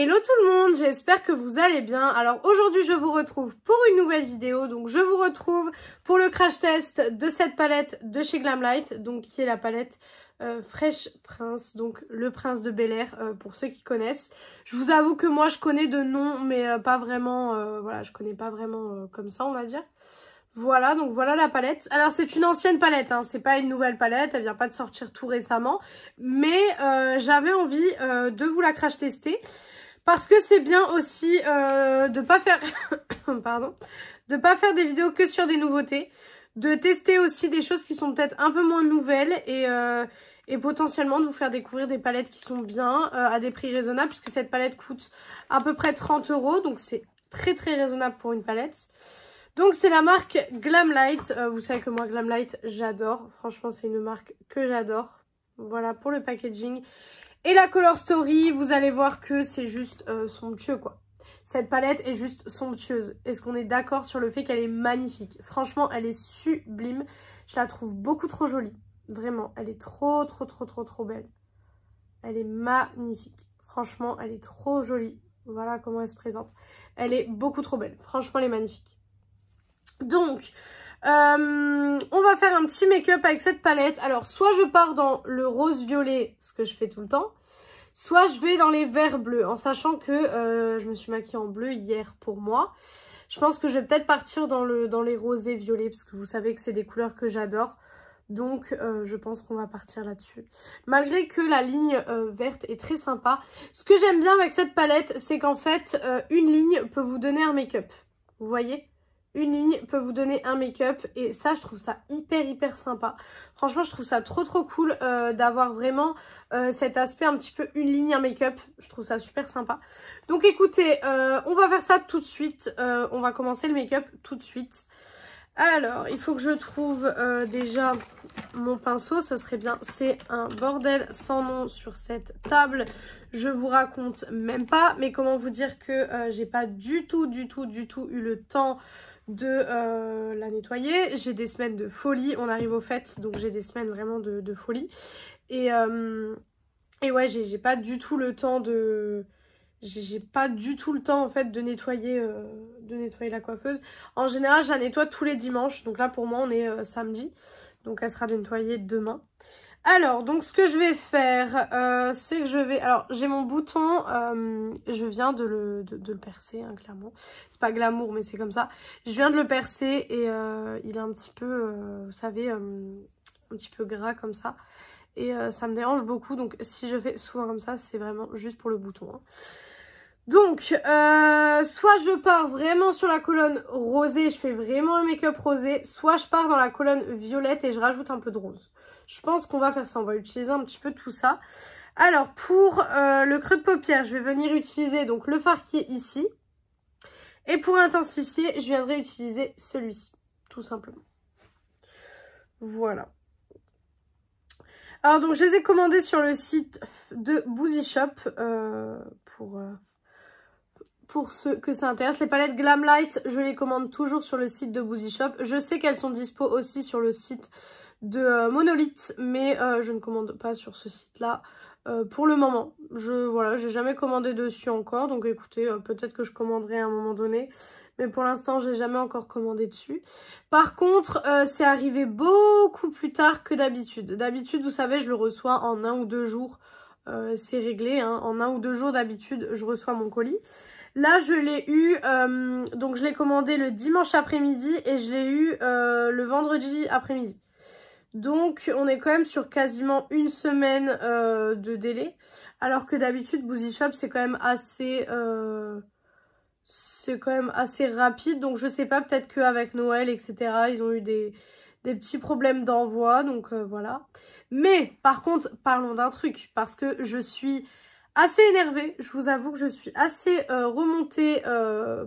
Hello tout le monde, j'espère que vous allez bien. Alors aujourd'hui je vous retrouve pour une nouvelle vidéo. Donc je vous retrouve pour le crash test de cette palette de chez Glamlight. Donc qui est la palette Fresh Prince, donc le prince de Bel-Air pour ceux qui connaissent. Je vous avoue que moi je connais de nom mais pas vraiment, voilà, je connais pas vraiment comme ça on va dire. Voilà, donc voilà la palette. Alors c'est une ancienne palette, hein, c'est pas une nouvelle palette, elle vient pas de sortir tout récemment. Mais j'avais envie de vous la crash tester. Parce que c'est bien aussi de pas faire pardon, de pas faire des vidéos que sur des nouveautés, de tester aussi des choses qui sont peut-être un peu moins nouvelles et potentiellement de vous faire découvrir des palettes qui sont bien à des prix raisonnables puisque cette palette coûte à peu près 30 €, donc c'est très raisonnable pour une palette. Donc c'est la marque Glamlight, vous savez que moi Glamlight j'adore, franchement c'est une marque que j'adore. Voilà pour le packaging. Et la color story, vous allez voir que c'est juste somptueux quoi. Cette palette est juste somptueuse. Est-ce qu'on est d'accord sur le fait qu'elle est magnifique? Franchement, elle est sublime. Je la trouve beaucoup trop jolie. Vraiment, elle est trop belle. Elle est magnifique. Franchement, elle est trop jolie. Voilà comment elle se présente. Elle est beaucoup trop belle. Franchement, elle est magnifique. Donc, on va faire un petit make-up avec cette palette. Alors, soit je pars dans le rose-violet, ce que je fais tout le temps, soit je vais dans les verts bleus, en sachant que je me suis maquillée en bleu hier pour moi. Je pense que je vais peut-être partir dans les rosés violets, parce que vous savez que c'est des couleurs que j'adore. Donc, je pense qu'on va partir là-dessus. Malgré que la ligne verte est très sympa. Ce que j'aime bien avec cette palette, c'est qu'en fait, une ligne peut vous donner un make-up. Vous voyez ? Une ligne peut vous donner un make-up et ça je trouve ça hyper sympa. Franchement je trouve ça trop cool d'avoir vraiment cet aspect un petit peu une ligne, un make-up. Je trouve ça super sympa. Donc écoutez, on va faire ça tout de suite. On va commencer le make-up tout de suite. Alors il faut que je trouve déjà mon pinceau, ça serait bien. C'est un bordel sans nom sur cette table. Je vous raconte même pas. Mais comment vous dire que j'ai pas du tout eu le temps de la nettoyer. J'ai des semaines de folie, on arrive aux fêtes donc j'ai des semaines vraiment de folie et ouais j'ai pas du tout le temps de en fait de nettoyer la coiffeuse. En général je la nettoie tous les dimanches, donc là pour moi on est samedi, donc elle sera nettoyée demain. Alors, donc ce que je vais faire, c'est que je vais... Alors, j'ai mon bouton, je viens de le percer, hein, clairement. C'est pas glamour, mais c'est comme ça. Je viens de le percer et il est un petit peu, vous savez, un petit peu gras comme ça. Et ça me dérange beaucoup, donc si je fais souvent comme ça, c'est vraiment juste pour le bouton. Hein. Donc, soit je pars vraiment sur la colonne rosée, je fais vraiment un make-up rosé, soit je pars dans la colonne violette et je rajoute un peu de rose. Je pense qu'on va faire ça, on va utiliser un petit peu tout ça. Alors, pour le creux de paupière, je vais venir utiliser donc le fard qui est ici. Et pour intensifier, je viendrai utiliser celui-ci, tout simplement. Voilà. Alors, donc, je les ai commandés sur le site de Boozy Shop pour ceux que ça intéresse. Les palettes Glamlight, je les commande toujours sur le site de Boozy Shop. Je sais qu'elles sont dispo aussi sur le site de Monolith, mais je ne commande pas sur ce site-là pour le moment. Voilà, j'ai jamais commandé dessus encore, donc écoutez, peut-être que je commanderai à un moment donné, mais pour l'instant, j'ai jamais encore commandé dessus. Par contre, c'est arrivé beaucoup plus tard que d'habitude. D'habitude, vous savez, je le reçois en 1 ou 2 jours, c'est réglé, hein. En 1 ou 2 jours, d'habitude, je reçois mon colis. Là, je l'ai eu, donc je l'ai commandé le dimanche après-midi et je l'ai eu le vendredi après-midi. Donc, on est quand même sur quasiment une semaine de délai. Alors que d'habitude, Boozy Shop, c'est quand même assez rapide. Donc, je sais pas, peut-être qu'avec Noël, etc., ils ont eu des petits problèmes d'envoi. Donc, voilà. Mais, par contre, parlons d'un truc. Parce que je suis assez énervée. Je vous avoue que je suis assez remontée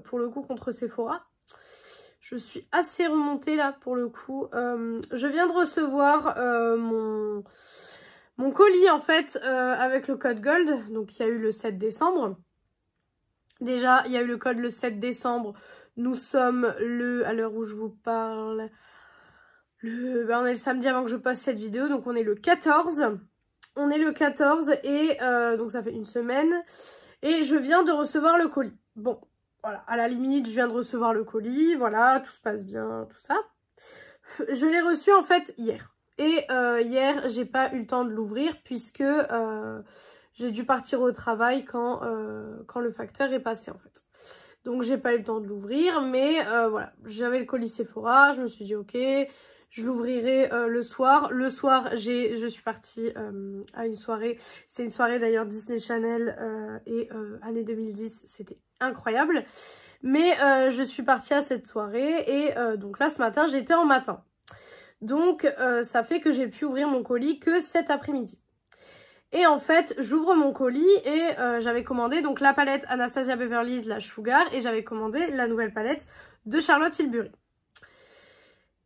pour le coup contre Sephora. Je suis assez remontée là pour le coup. Je viens de recevoir mon colis en fait avec le code Gold. Donc il y a eu le 7 décembre. Déjà, il y a eu le code le 7 décembre. Nous sommes à l'heure où je vous parle, on est le samedi avant que je poste cette vidéo. Donc on est le 14. On est le 14 et donc ça fait une semaine. Et je viens de recevoir le colis. Bon, voilà, à la limite, je viens de recevoir le colis, voilà, tout se passe bien, tout ça. Je l'ai reçu en fait hier. Et hier, j'ai pas eu le temps de l'ouvrir puisque j'ai dû partir au travail quand le facteur est passé en fait. Donc j'ai pas eu le temps de l'ouvrir, mais voilà, j'avais le colis Sephora, je me suis dit ok, je l'ouvrirai le soir. Le soir, je suis partie à une soirée, c'est une soirée d'ailleurs Disney Channel et année 2010, c'était incroyable. Mais je suis partie à cette soirée et donc là ce matin, j'étais en matin. Donc ça fait que j'ai pu ouvrir mon colis que cet après-midi. Et en fait, j'ouvre mon colis et j'avais commandé donc la palette Anastasia Beverly Hills, la Sugar, et j'avais commandé la nouvelle palette de Charlotte Tilbury.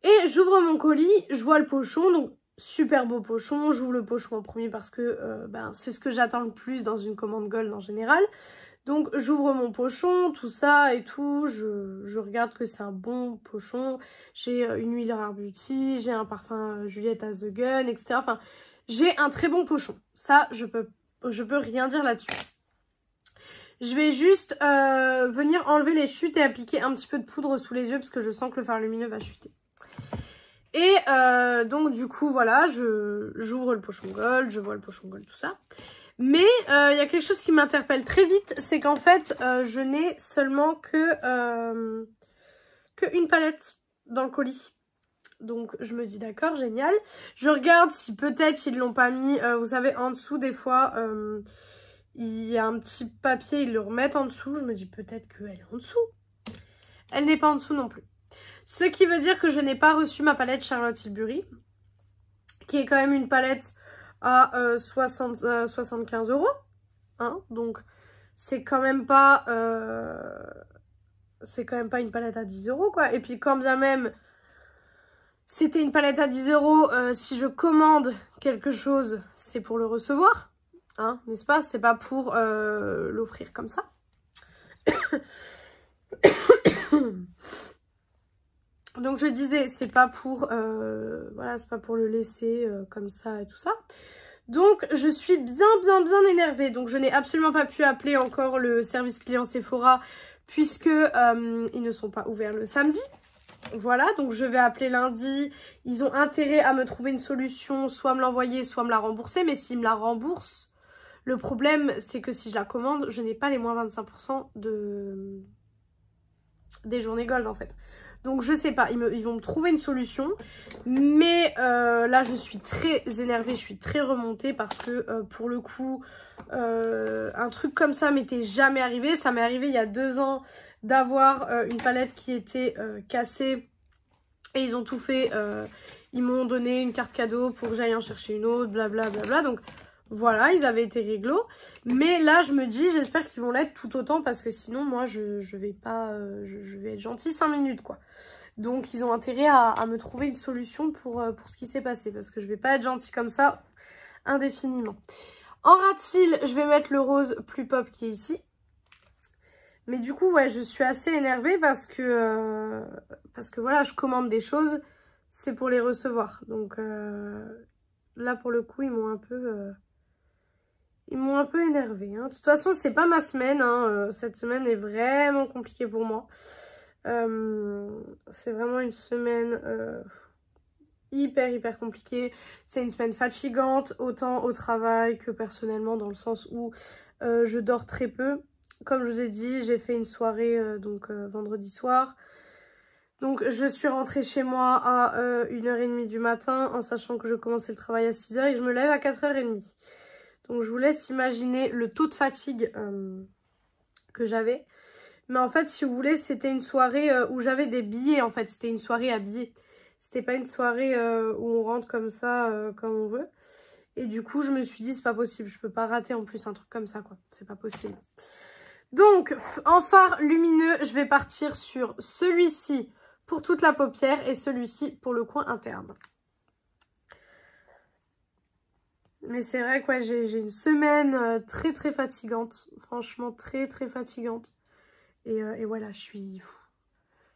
Et j'ouvre mon colis, je vois le pochon, donc super beau pochon. J'ouvre le pochon en premier parce que c'est ce que j'attends le plus dans une commande gold en général. Donc j'ouvre mon pochon, tout ça et tout, je regarde que c'est un bon pochon. J'ai une huile Rare Beauty, j'ai un parfum Juliette à The Gun, etc. Enfin, j'ai un très bon pochon. Ça, je peux rien dire là-dessus. Je vais juste venir enlever les chutes et appliquer un petit peu de poudre sous les yeux parce que je sens que le fard lumineux va chuter. Et donc du coup, voilà, j'ouvre le pochon gold, je vois le pochon gold, tout ça. Mais il y a quelque chose qui m'interpelle très vite, c'est qu'en fait, je n'ai seulement que une palette dans le colis. Donc je me dis d'accord, génial. Je regarde si peut-être ils l'ont pas mis, vous savez, en dessous des fois, il y a un petit papier, ils le remettent en dessous. Je me dis peut-être qu'elle est en dessous. Elle n'est pas en dessous non plus. Ce qui veut dire que je n'ai pas reçu ma palette Charlotte Tilbury, qui est quand même une palette à 75 €. Hein, donc c'est quand même pas une palette à 10 € quoi. Et puis quand bien même c'était une palette à 10 €, si je commande quelque chose, c'est pour le recevoir, hein, n'est-ce pas? C'est pas pour l'offrir comme ça. Donc je disais, c'est pas pour voilà, c'est pas pour le laisser comme ça et tout ça. Donc je suis bien énervée. Donc je n'ai absolument pas pu appeler encore le service client Sephora puisque ils ne sont pas ouverts le samedi. Voilà, donc je vais appeler lundi. Ils ont intérêt à me trouver une solution, soit me l'envoyer, soit me la rembourser. Mais s'ils me la remboursent, le problème c'est que si je la commande, je n'ai pas les moins 25% des journées gold en fait. Donc je sais pas, ils vont me trouver une solution. Mais là je suis très énervée, je suis très remontée parce que pour le coup, un truc comme ça m'était jamais arrivé. Ça m'est arrivé il y a 2 ans d'avoir une palette qui était cassée. Et ils ont tout fait, ils m'ont donné une carte cadeau pour que j'aille en chercher une autre, blablabla. Donc voilà, ils avaient été réglo. Mais là, je me dis, j'espère qu'ils vont l'être tout autant parce que sinon, moi, je vais pas, je vais être gentille 5 minutes, quoi. Donc, ils ont intérêt à me trouver une solution pour ce qui s'est passé parce que je vais pas être gentille comme ça indéfiniment. En rat-il, je vais mettre le rose plus pop qui est ici. Mais du coup, ouais, je suis assez énervée parce que voilà, je commande des choses, c'est pour les recevoir. Donc là, pour le coup, ils m'ont un peu énervée. Hein. De toute façon, c'est pas ma semaine. Hein. Cette semaine est vraiment compliquée pour moi. C'est vraiment une semaine hyper compliquée. C'est une semaine fatigante, autant au travail que personnellement, dans le sens où je dors très peu. Comme je vous ai dit, j'ai fait une soirée vendredi soir. Donc je suis rentrée chez moi à 1h30 du matin en sachant que je commençais le travail à 6 h et que je me lève à 4h30. Donc je vous laisse imaginer le taux de fatigue que j'avais. Mais en fait, si vous voulez, c'était une soirée où j'avais des billets en fait. C'était une soirée à billets. C'était pas une soirée où on rentre comme ça, comme on veut. Et du coup, je me suis dit, c'est pas possible. Je peux pas rater en plus un truc comme ça, quoi. C'est pas possible. Donc, en fard lumineux, je vais partir sur celui-ci pour toute la paupière et celui-ci pour le coin interne. Mais c'est vrai que ouais, j'ai une semaine très fatigante. Franchement, très fatigante. Et voilà, je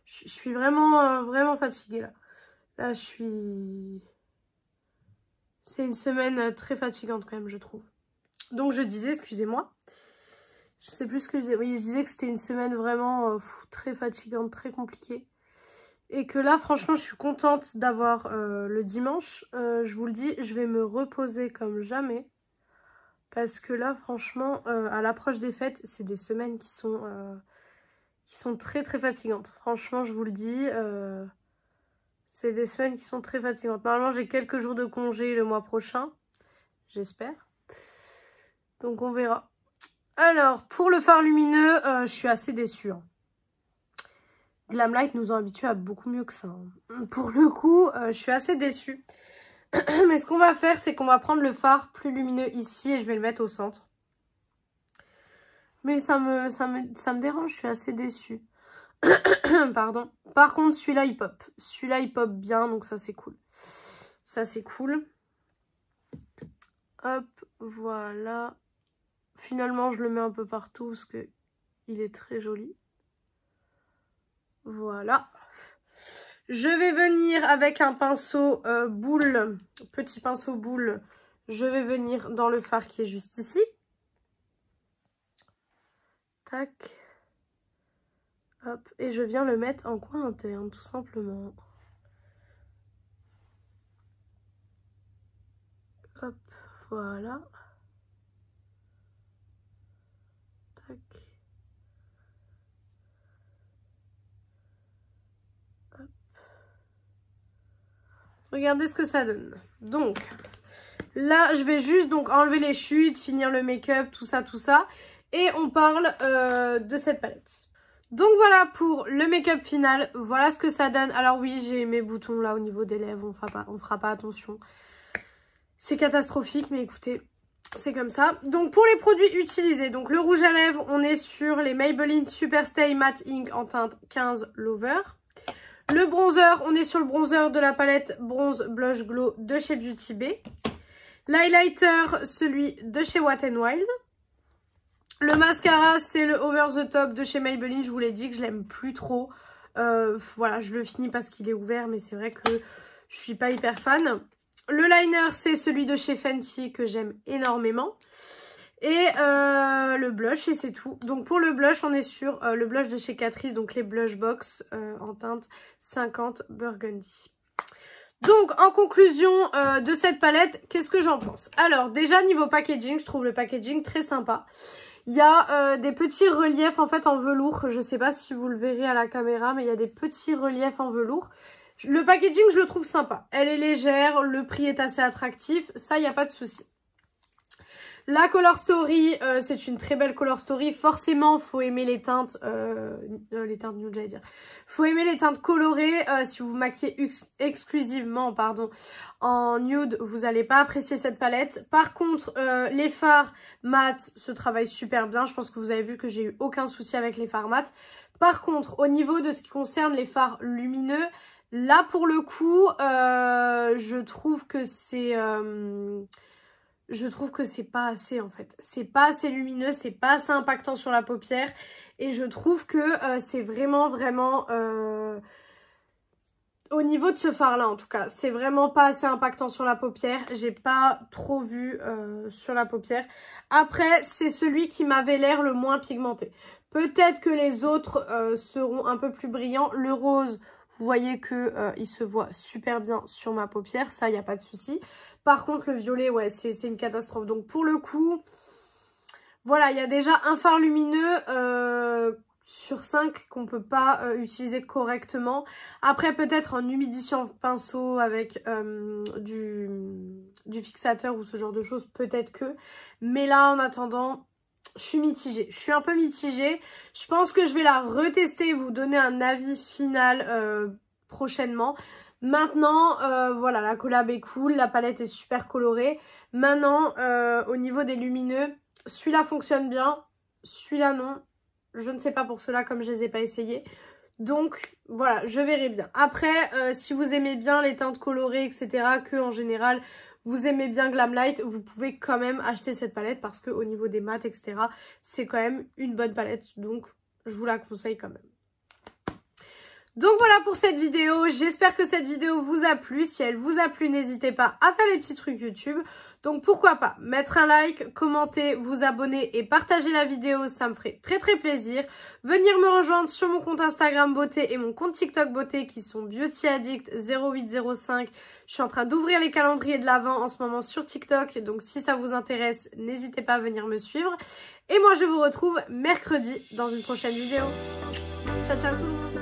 suis vraiment fatiguée là. Là, c'est une semaine très fatigante quand même, je trouve. Donc, je disais, excusez-moi. Je sais plus ce que je disais. Oui, je disais que c'était une semaine vraiment très fatigante, très compliquée. Et que là, franchement, je suis contente d'avoir le dimanche. Je vous le dis, je vais me reposer comme jamais. Parce que là, franchement, à l'approche des fêtes, c'est des semaines qui sont très très fatigantes. Franchement, je vous le dis, c'est des semaines qui sont très fatigantes. Normalement, j'ai quelques jours de congé le mois prochain. J'espère. Donc, on verra. Alors, pour le fard lumineux, je suis assez déçue. Hein. Glamlight nous ont habitués à beaucoup mieux que ça. Hein. Pour le coup, je suis assez déçue. Mais ce qu'on va faire, c'est qu'on va prendre le fard plus lumineux ici et je vais le mettre au centre. Mais ça me dérange, je suis assez déçue. Pardon. Par contre, celui-là, il pop. Celui-là, il pop bien, donc ça, c'est cool. Ça, c'est cool. Hop, voilà. Finalement, je le mets un peu partout parce que il est très joli. Voilà. Je vais venir avec un pinceau boule, petit pinceau boule. Je vais venir dans le fard qui est juste ici. Tac. Hop. Et je viens le mettre en coin interne, tout simplement. Hop. Voilà. Tac. Hop. Regardez ce que ça donne. Donc, là, je vais juste donc enlever les chutes, finir le make-up, tout ça, tout ça. Et on parle de cette palette. Donc voilà pour le make-up final. Voilà ce que ça donne. Alors oui, j'ai mes boutons là au niveau des lèvres. On fera pas attention. C'est catastrophique, mais écoutez, c'est comme ça. Donc pour les produits utilisés, donc le rouge à lèvres, on est sur les Maybelline Superstay Matte Ink en teinte 15 Lover. Le bronzer, on est sur le bronzer de la palette Bronze Blush Glow de chez Beauty Bay. L'highlighter, celui de chez Wet n Wild. Le mascara, c'est le Over the Top de chez Maybelline. Je vous l'ai dit que je l'aime plus trop. Voilà, je le finis parce qu'il est ouvert, mais c'est vrai que je suis pas hyper fan. Le liner, c'est celui de chez Fenty que j'aime énormément. Et le blush, et c'est tout. Donc pour le blush, on est sur le blush de chez Catrice, donc les Blush Box en teinte 50 Burgundy. Donc en conclusion de cette palette, qu'est-ce que j'en pense? Alors déjà niveau packaging, je trouve le packaging très sympa. Il y a des petits reliefs en fait en velours. Je ne sais pas si vous le verrez à la caméra, mais il y a des petits reliefs en velours. Le packaging, je le trouve sympa. Elle est légère, le prix est assez attractif. Ça, il n'y a pas de souci. La Color Story, c'est une très belle Color Story. Forcément, faut aimer les teintes nude, j'allais dire. Faut aimer les teintes colorées. Si vous vous maquillez exclusivement, pardon, en nude, vous n'allez pas apprécier cette palette. Par contre, les fards mat se travaillent super bien. Je pense que vous avez vu que j'ai eu aucun souci avec les fards mat. Par contre, au niveau de ce qui concerne les fards lumineux, là pour le coup, je trouve que c'est... je trouve que c'est pas assez en fait. C'est pas assez lumineux, c'est pas assez impactant sur la paupière. Et je trouve que c'est vraiment au niveau de ce fard là en tout cas, c'est vraiment pas assez impactant sur la paupière. J'ai pas trop vu sur la paupière. Après, c'est celui qui m'avait l'air le moins pigmenté. Peut-être que les autres seront un peu plus brillants. Le rose, vous voyez que il se voit super bien sur ma paupière. Ça, il n'y a pas de souci. Par contre, le violet, ouais, c'est une catastrophe. Donc, pour le coup, voilà, il y a déjà un fard lumineux sur 5 qu'on ne peut pas utiliser correctement. Après, peut-être en humidifiant pinceau avec du fixateur ou ce genre de choses, peut-être que. Mais là, en attendant, je suis mitigée. Je suis un peu mitigée. Je pense que je vais la retester et vous donner un avis final prochainement. Maintenant, voilà, la collab est cool, la palette est super colorée. Maintenant, au niveau des lumineux, celui-là fonctionne bien, celui-là non. Je ne sais pas pour cela comme je ne les ai pas essayés. Donc, voilà, je verrai bien. Après, si vous aimez bien les teintes colorées, etc., que en général, vous aimez bien Glamlight, vous pouvez quand même acheter cette palette parce qu'au niveau des mats, etc., c'est quand même une bonne palette. Donc, je vous la conseille quand même. Donc voilà pour cette vidéo, j'espère que cette vidéo vous a plu. Si elle vous a plu, n'hésitez pas à faire les petits trucs YouTube. Donc pourquoi pas mettre un like, commenter, vous abonner et partager la vidéo, ça me ferait très très plaisir. Venir me rejoindre sur mon compte Instagram beauté et mon compte TikTok beauté qui sont Beauty Addict 0805. Je suis en train d'ouvrir les calendriers de l'Avent en ce moment sur TikTok, donc si ça vous intéresse, n'hésitez pas à venir me suivre. Et moi je vous retrouve mercredi dans une prochaine vidéo. Ciao ciao tout le monde.